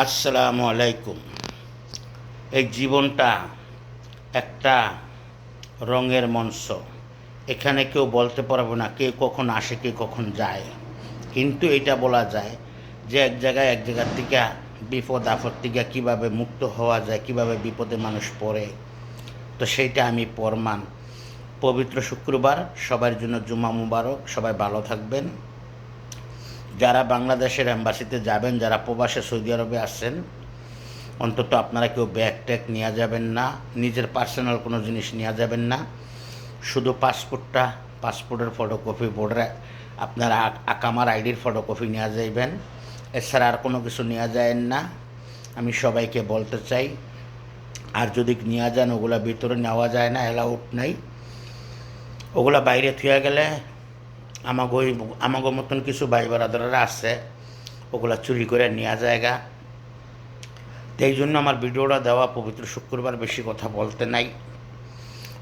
আসসালামু আলাইকুম। এই জীবনটা একটা রঙের মঞ্চ। এখানে কেউ বলতে পারবে না কে কখন আসে কে কখন যায়, কিন্তু এটা বলা যায় যে এক জায়গার থেকে বিপদ আপদ থেকে কীভাবে মুক্ত হওয়া যায়, কিভাবে বিপদে মানুষ পড়ে। তো সেইটা আমি প্রমাণ। পবিত্র শুক্রবার, সবার জন্য জুমা মুবারক। সবাই ভালো থাকবেন। যারা বাংলাদেশের অ্যাম্বাসিতে যাবেন, যারা প্রবাসে সৌদি আরবে আসছেন, অন্তত আপনারা কেউ ব্যাগ ট্যাগ নিয়ে যাবেন না, নিজের পার্সোনাল কোনো জিনিস নিয়ে যাবেন না। শুধু পাসপোর্টের ফটোকপি, বোর্ডের আপনার আকামার আইডির ফটোকপি নিয়ে যাইবেন। এছাড়া আর কোনো কিছু নিয়ে যাবেন না, আমি সবাইকে বলতে চাই। আর যদি নিয়ে যান, ওগুলা ভিতরে নেওয়া যায় না, অ্যালাউড নাই। ওগুলা বাইরে থুয়ে গেলে আমাগো মতন কিছু ভাই বারাদাররা আছে, ওগুলা চুরি করে নেওয়া জায়গা। তো এই জন্য আমার ভিডিওটা দেওয়া। পবিত্র শুক্রবার, বেশি কথা বলতে নাই।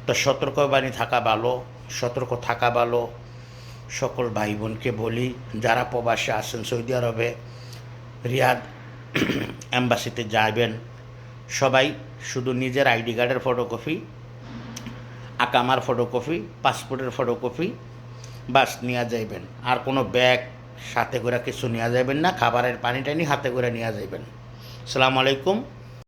তো সতর্কবাণী থাকা ভালো, সতর্ক থাকা ভালো। সকল ভাই বোনকে বলি, যারা প্রবাসে আসেন সৌদি আরবে, রিয়াদ অ্যাম্বাসিতে যাবেন, সবাই শুধু নিজের আইডি কার্ডের ফটোকপি, আকামার ফটোকপি, পাসপোর্টের ফটোকপি বাস নিয়ে যাইবেন। আর কোনো ব্যাগ সাথে করে কিছু নিয়ে যাবেন না। খাবারের পানি টানি হাতে করে নিয়ে যাইবেন। আসসালামু আলাইকুম।